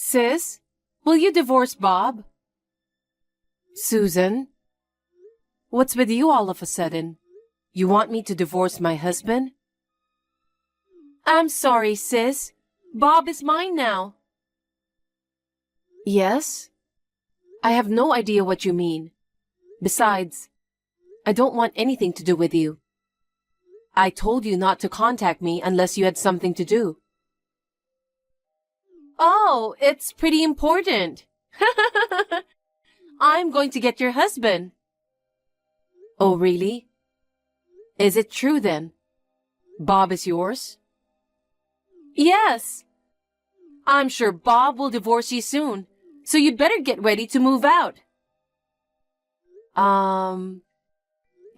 Sis, will you divorce Bob? Susan, what's with you all of a sudden? You want me to divorce my husband? I'm sorry, sis. Bob is mine now. Yes? I have no idea what you mean. Besides, I don't want anything to do with you. I told you not to contact me unless you had something to do. Oh, it's pretty important. I'm going to get your husband. Oh, really? Is it true then? Bob is yours? Yes. I'm sure Bob will divorce you soon, so you'd better get ready to move out.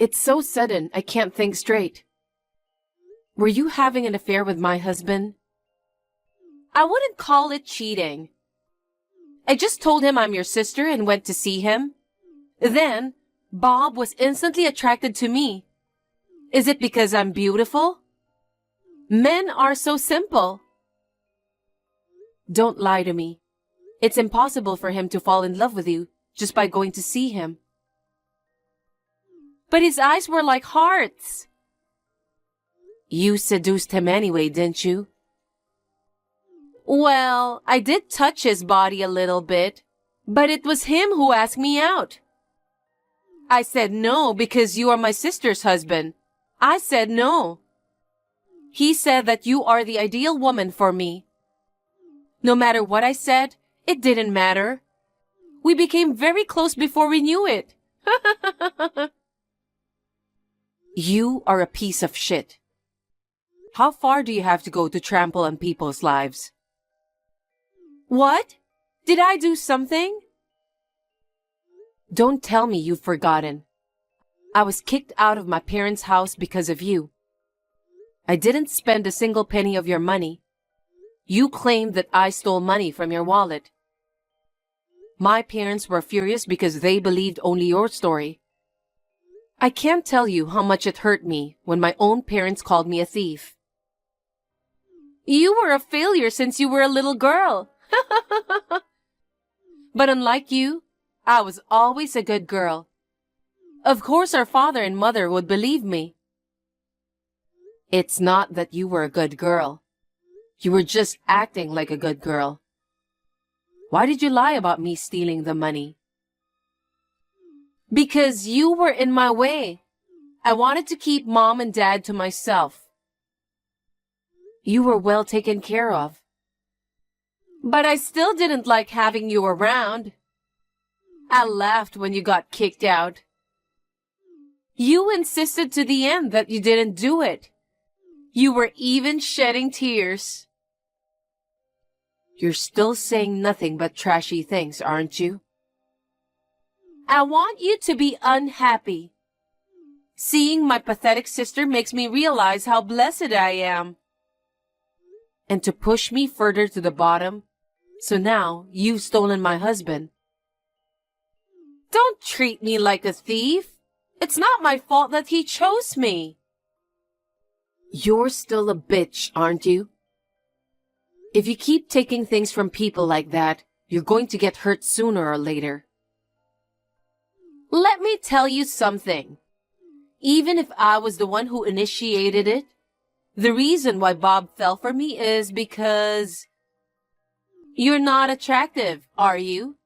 It's so sudden, I can't think straight. Were you having an affair with my husband? I wouldn't call it cheating. I just told him I'm your sister and went to see him. Then, Bob was instantly attracted to me. Is it because I'm beautiful? Men are so simple. Don't lie to me. It's impossible for him to fall in love with you just by going to see him. But his eyes were like hearts. You seduced him anyway, didn't you? Well, I did touch his body a little bit, but it was him who asked me out. I said no because you are my sister's husband. I said no. He said that you are the ideal woman for me. No matter what I said, it didn't matter. We became very close before we knew it. You are a piece of shit. How far do you have to go to trample on people's lives? What? Did I do something? Don't tell me you've forgotten. I was kicked out of my parents' house because of you. I didn't spend a single penny of your money. You claimed that I stole money from your wallet. My parents were furious because they believed only your story. I can't tell you how much it hurt me when my own parents called me a thief. You were a failure since you were a little girl. But unlike you, I was always a good girl. Of course our father and mother would believe me. It's not that you were a good girl. You were just acting like a good girl. Why did you lie about me stealing the money? Because you were in my way. I wanted to keep Mom and Dad to myself. You were well taken care of. But I still didn't like having you around. I laughed when you got kicked out. You insisted to the end that you didn't do it. You were even shedding tears. You're still saying nothing but trashy things, aren't you? I want you to be unhappy. Seeing my pathetic sister makes me realize how blessed I am. And to push me further to the bottom, so now you've stolen my husband. Don't treat me like a thief. It's not my fault that he chose me. You're still a bitch, aren't you? If you keep taking things from people like that, you're going to get hurt sooner or later. Let me tell you something. Even if I was the one who initiated it, the reason why Bob fell for me is because you're not attractive, are you?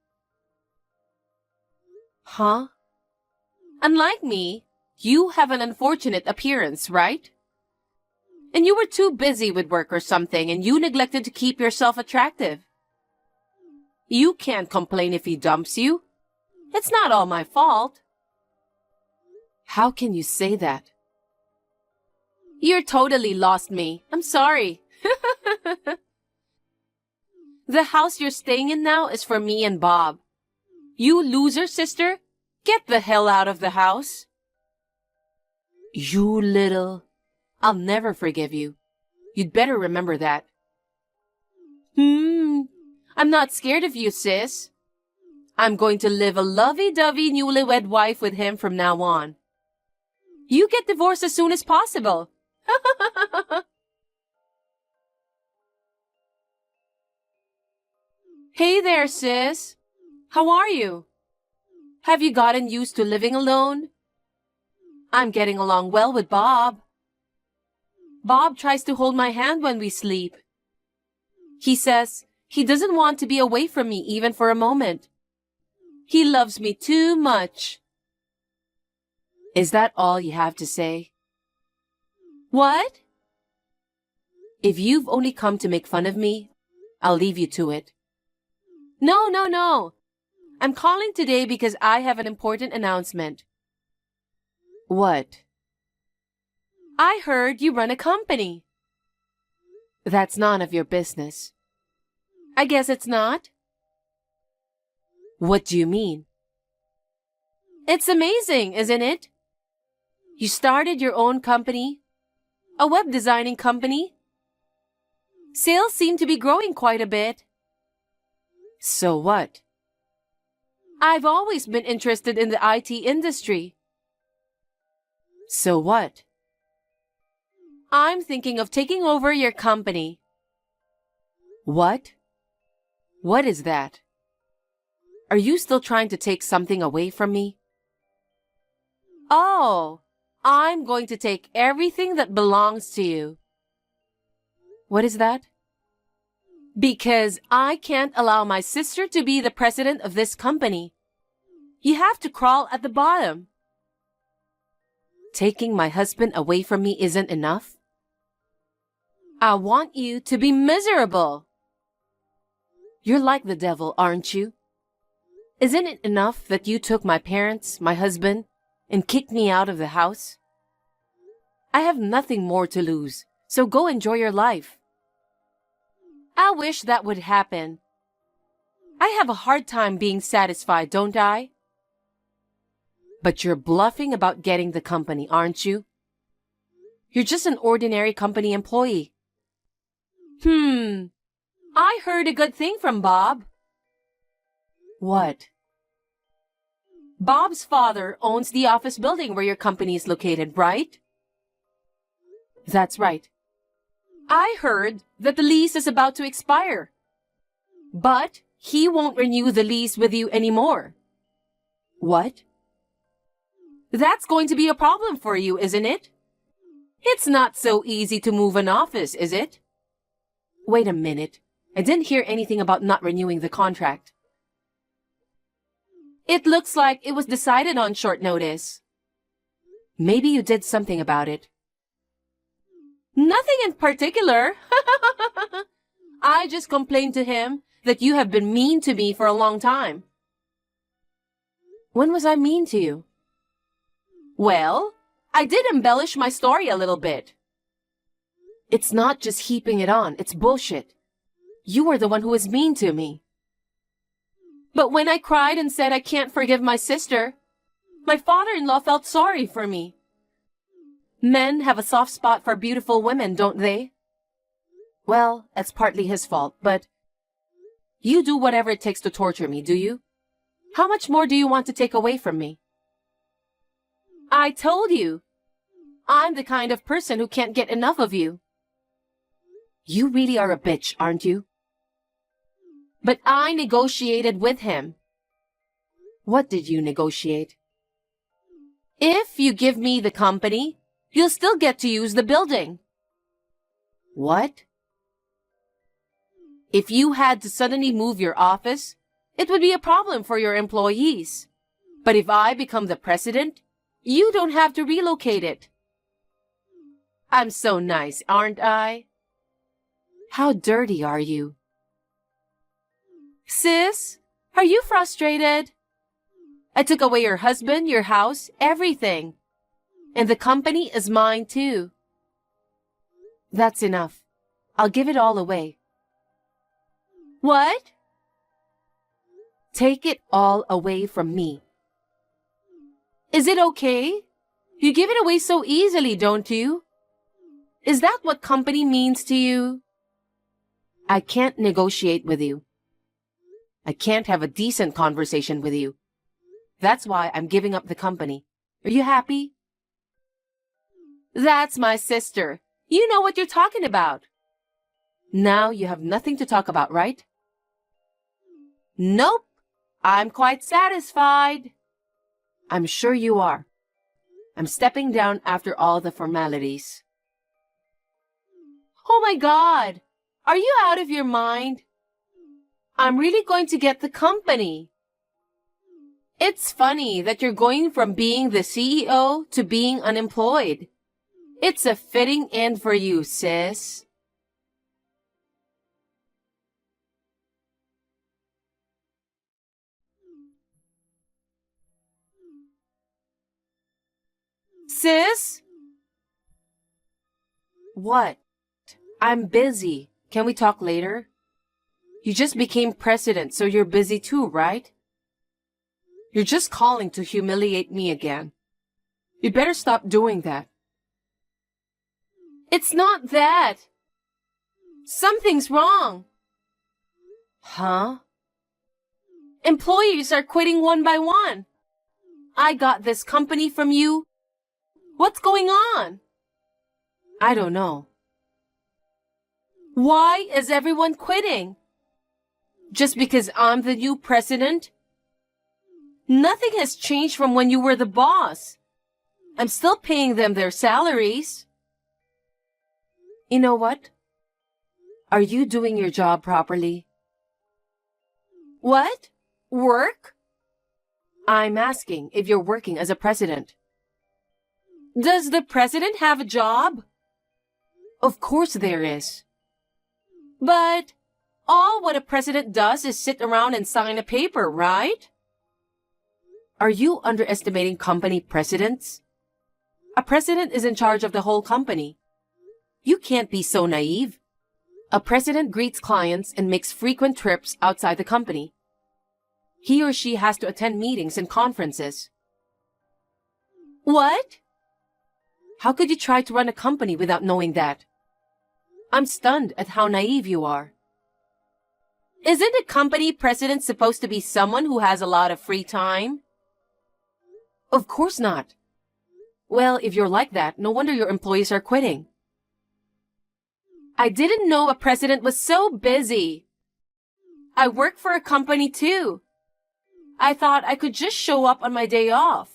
Huh? Unlike me, you have an unfortunate appearance, right? And you were too busy with work or something, and you neglected to keep yourself attractive. You can't complain if he dumps you. It's not all my fault. How can you say that? You're totally lost me. I'm sorry. The house you're staying in now is for me and Bob. You loser, sister, get the hell out of the house. You little... I'll never forgive you. You'd better remember that. I'm not scared of you, sis. I'm going to live a lovey-dovey newlywed wife with him from now on. You get divorced as soon as possible. Hey there, sis. How are you? Have you gotten used to living alone? I'm getting along well with Bob. Bob tries to hold my hand when we sleep. He says he doesn't want to be away from me even for a moment. He loves me too much. Is that all you have to say? What? If you've only come to make fun of me, I'll leave you to it. No. I'm calling today because I have an important announcement. What? I heard you run a company. That's none of your business. I guess it's not. What do you mean? It's amazing, isn't it? You started your own company, a web designing company. Sales seem to be growing quite a bit. So what? I've always been interested in the IT industry. So what? I'm thinking of taking over your company. What? What is that? Are you still trying to take something away from me? Oh, I'm going to take everything that belongs to you. What is that? Because I can't allow my sister to be the president of this company. You have to crawl at the bottom. Taking my husband away from me isn't enough? I want you to be miserable. You're like the devil, aren't you? Isn't it enough that you took my parents, my husband, and kicked me out of the house? I have nothing more to lose, so go enjoy your life. I wish that would happen. I have a hard time being satisfied, don't I? But you're bluffing about getting the company, aren't you? You're just an ordinary company employee. I heard a good thing from Bob. What? Bob's father owns the office building where your company is located, right? That's right. I heard that the lease is about to expire. But he won't renew the lease with you anymore. What? That's going to be a problem for you, isn't it? It's not so easy to move an office, is it? Wait a minute. I didn't hear anything about not renewing the contract. It looks like it was decided on short notice. Maybe you did something about it. Nothing in particular. I just complained to him that you have been mean to me for a long time. When was I mean to you? Well, I did embellish my story a little bit. It's not just heaping it on, it's bullshit. You were the one who was mean to me. But when I cried and said I can't forgive my sister, my father-in-law felt sorry for me. Men have a soft spot for beautiful women, don't they? Well, that's partly his fault, but you do whatever it takes to torture me, do you? How much more do you want to take away from me? I told you. I'm the kind of person who can't get enough of you. You really are a bitch, aren't you? But I negotiated with him. What did you negotiate? If you give me the company, you'll still get to use the building. What? If you had to suddenly move your office, it would be a problem for your employees. But if I become the president, you don't have to relocate it. I'm so nice, aren't I? How dirty are you? Sis, are you frustrated? I took away your husband, your house, everything. And the company is mine too. That's enough. I'll give it all away. What? Take it all away from me. Is it okay? You give it away so easily, don't you? Is that what company means to you? I can't negotiate with you. I can't have a decent conversation with you. That's why I'm giving up the company. Are you happy? That's my sister. You know what you're talking about. Now you have nothing to talk about, right? Nope, I'm quite satisfied. I'm sure you are. I'm stepping down after all the formalities. Oh my God! Are you out of your mind? I'm really going to get the company. It's funny that you're going from being the CEO to being unemployed. It's a fitting end for you, sis. Sis? What? I'm busy. Can we talk later? You just became president, so you're busy too, right? You're just calling to humiliate me again. You better stop doing that. It's not that. Something's wrong. Huh? Employees are quitting one by one. I got this company from you. What's going on? I don't know. Why is everyone quitting? Just because I'm the new president? Nothing has changed from when you were the boss. I'm still paying them their salaries. You know what? Are you doing your job properly? What? Work? I'm asking if you're working as a president. Does the president have a job? Of course there is. But all what a president does is sit around and sign a paper, right? Are you underestimating company presidents? A president is in charge of the whole company. You can't be so naive. A president greets clients and makes frequent trips outside the company. He or she has to attend meetings and conferences. What? How could you try to run a company without knowing that? I'm stunned at how naive you are. Isn't a company president supposed to be someone who has a lot of free time? Of course not. Well, if you're like that, no wonder your employees are quitting. I didn't know a president was so busy. I work for a company too. I thought I could just show up on my day off.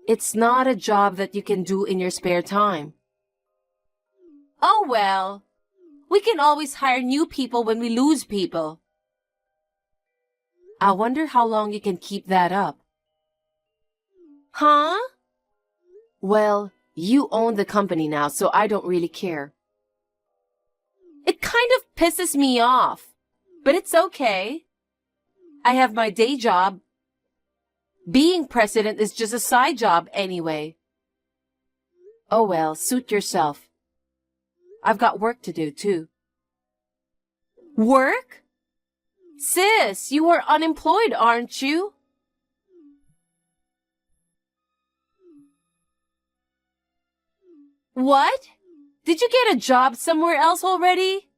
It's not a job that you can do in your spare time. Oh well, we can always hire new people when we lose people. I wonder how long you can keep that up. Huh? Well, you own the company now, so I don't really care. It kind of pisses me off, but it's okay. I have my day job. Being president is just a side job anyway. Oh well, suit yourself. I've got work to do too. Work? Sis, you are unemployed, aren't you? What? Did you get a job somewhere else already?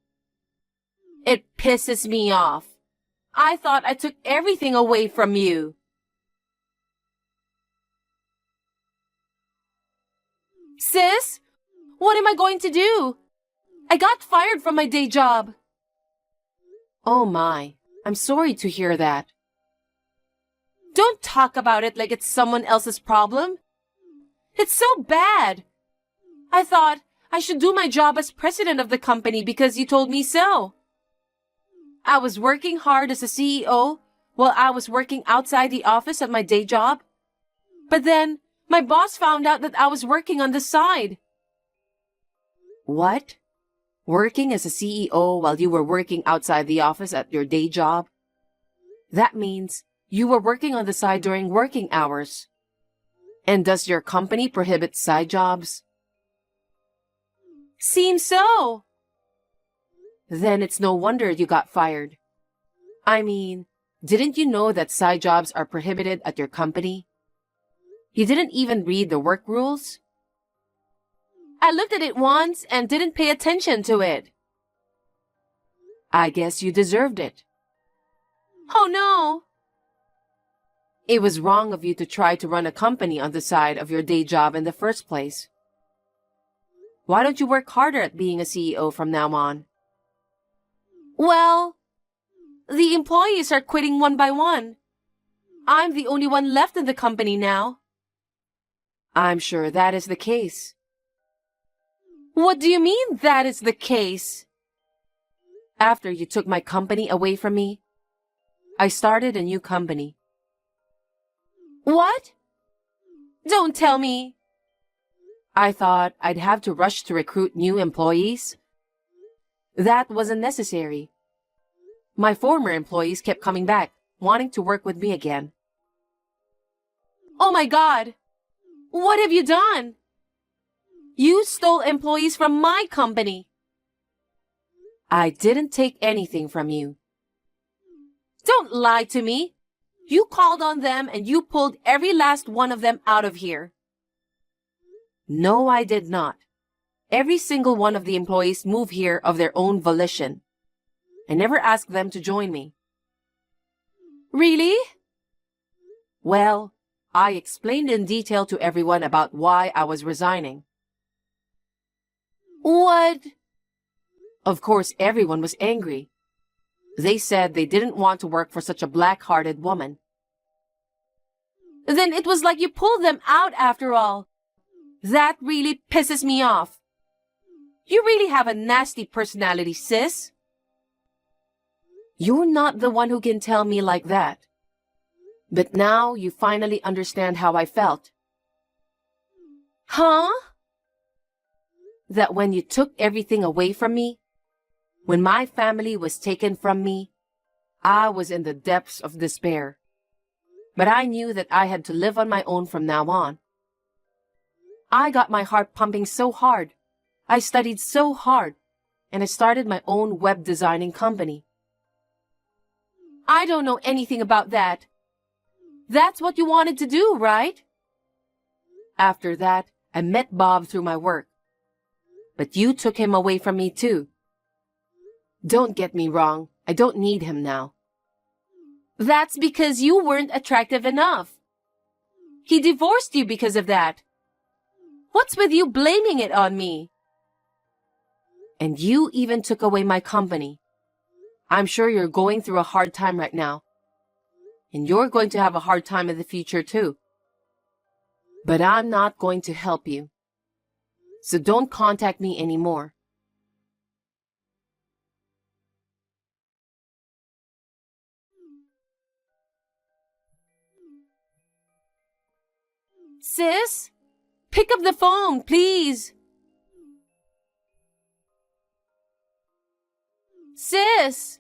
It pisses me off. I thought I took everything away from you. Sis, what am I going to do? I got fired from my day job. Oh my, I'm sorry to hear that. Don't talk about it like it's someone else's problem. It's so bad. I thought I should do my job as president of the company because you told me so. I was working hard as a CEO while I was working outside the office at my day job. But then my boss found out that I was working on the side. What? Working as a CEO while you were working outside the office at your day job? That means you were working on the side during working hours. And does your company prohibit side jobs? Seems so. Then it's no wonder you got fired. I mean, didn't you know that side jobs are prohibited at your company? You didn't even read the work rules? I looked at it once and didn't pay attention to it. I guess you deserved it. Oh no! It was wrong of you to try to run a company on the side of your day job in the first place. Why don't you work harder at being a CEO from now on? Well, The employees are quitting one by one. I'm the only one left in the company now. I'm sure that is the case. What do you mean that is the case? After you took my company away from me, I started a new company. What? Don't tell me. I thought I'd have to rush to recruit new employees. That wasn't necessary. My former employees kept coming back, wanting to work with me again. Oh my God! What have you done? You stole employees from my company. I didn't take anything from you. Don't lie to me. You called on them and you pulled every last one of them out of here. No, I did not. Every single one of the employees moved here of their own volition. I never asked them to join me. Really? Well, I explained in detail to everyone about why I was resigning. What? Of course, everyone was angry. They said they didn't want to work for such a black-hearted woman. Then it was like you pulled them out after all. That really pisses me off. You really have a nasty personality, sis. You're not the one who can tell me like that. But now you finally understand how I felt. Huh? That when you took everything away from me, when my family was taken from me, I was in the depths of despair. But I knew that I had to live on my own from now on. I got my heart pumping so hard. I studied so hard, and I started my own web designing company. I don't know anything about that. That's what you wanted to do, right? After that, I met Bob through my work. But you took him away from me too. Don't get me wrong, I don't need him now. That's because you weren't attractive enough. He divorced you because of that. What's with you blaming it on me? And you even took away my company. I'm sure you're going through a hard time right now. And you're going to have a hard time in the future too. But I'm not going to help you. So don't contact me anymore. Sis, pick up the phone, please. Sis!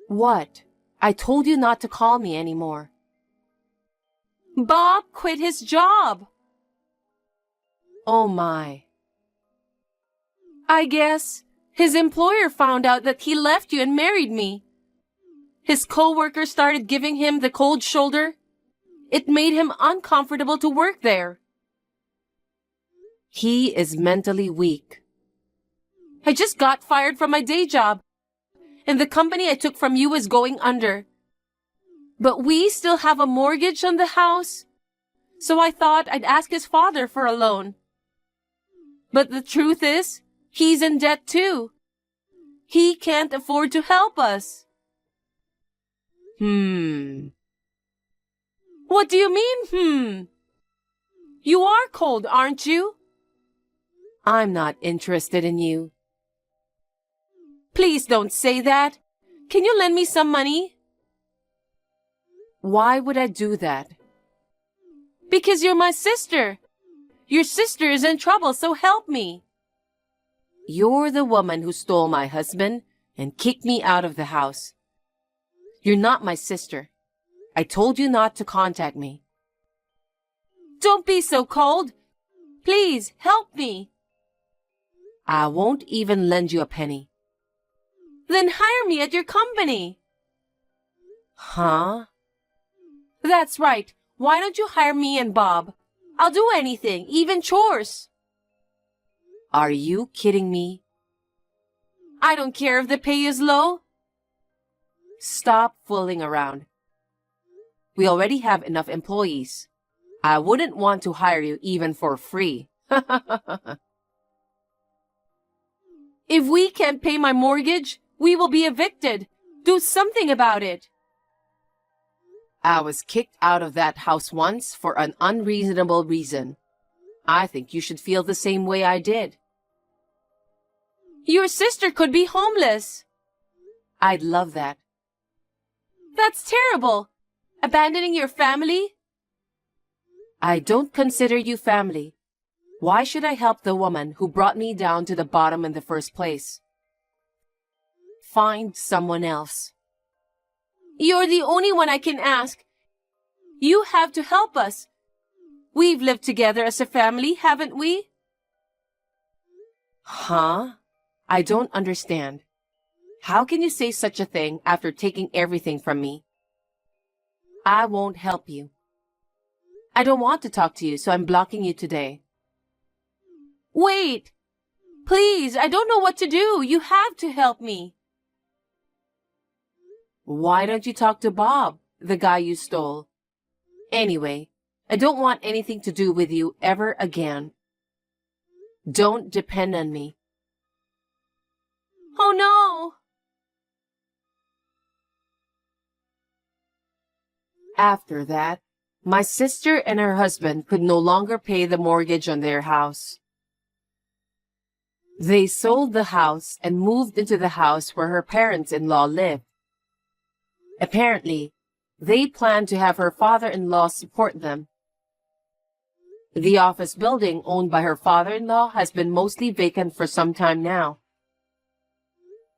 What? I told you not to call me anymore. Bob quit his job. Oh my. I guess his employer found out that he left you and married me. His coworker started giving him the cold shoulder. It made him uncomfortable to work there. He is mentally weak. I just got fired from my day job, and the company I took from you is going under. But we still have a mortgage on the house, so I thought I'd ask his father for a loan. But the truth is, he's in debt too. He can't afford to help us. What do you mean, You are cold, aren't you? I'm not interested in you. Please don't say that. Can you lend me some money? Why would I do that? Because you're my sister. Your sister is in trouble, so help me. You're the woman who stole my husband and kicked me out of the house. You're not my sister. I told you not to contact me. Don't be so cold. Please, help me. I won't even lend you a penny. Then hire me at your company. Huh? That's right. Why don't you hire me and Bob? I'll do anything, even chores. Are you kidding me? I don't care if the pay is low. Stop fooling around. We already have enough employees. I wouldn't want to hire you even for free. If we can't pay my mortgage, we will be evicted. Do something about it. I was kicked out of that house once for an unreasonable reason. I think you should feel the same way I did. Your sister could be homeless. I'd love that. That's terrible. Abandoning your family? I don't consider you family. Why should I help the woman who brought me down to the bottom in the first place? Find someone else. You're the only one I can ask. You have to help us. We've lived together as a family, haven't we? Huh? I don't understand. How can you say such a thing after taking everything from me? I won't help you. I don't want to talk to you, so I'm blocking you today. Wait! Please, I don't know what to do. You have to help me. Why don't you talk to Bob, the guy you stole? Anyway, I don't want anything to do with you ever again. Don't depend on me. Oh no! After that, my sister and her husband could no longer pay the mortgage on their house. They sold the house and moved into the house where her parents-in-law lived. Apparently, they planned to have her father-in-law support them. The office building owned by her father-in-law has been mostly vacant for some time now.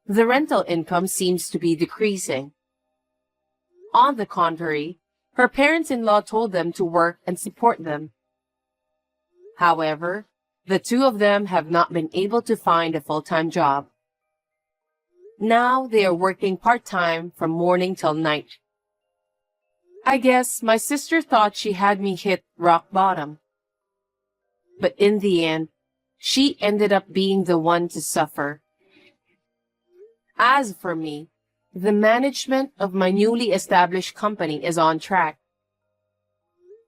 The rental income seems to be decreasing. On the contrary, her parents-in-law told them to work and support them. However, the two of them have not been able to find a full-time job. Now they are working part-time from morning till night. I guess my sister thought she had me hit rock bottom. But in the end, she ended up being the one to suffer. As for me, the management of my newly established company is on track.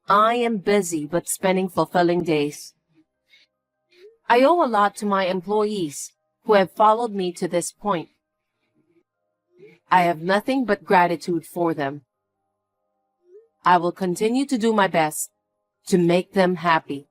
I am busy but spending fulfilling days. I owe a lot to my employees who have followed me to this point. I have nothing but gratitude for them. I will continue to do my best to make them happy.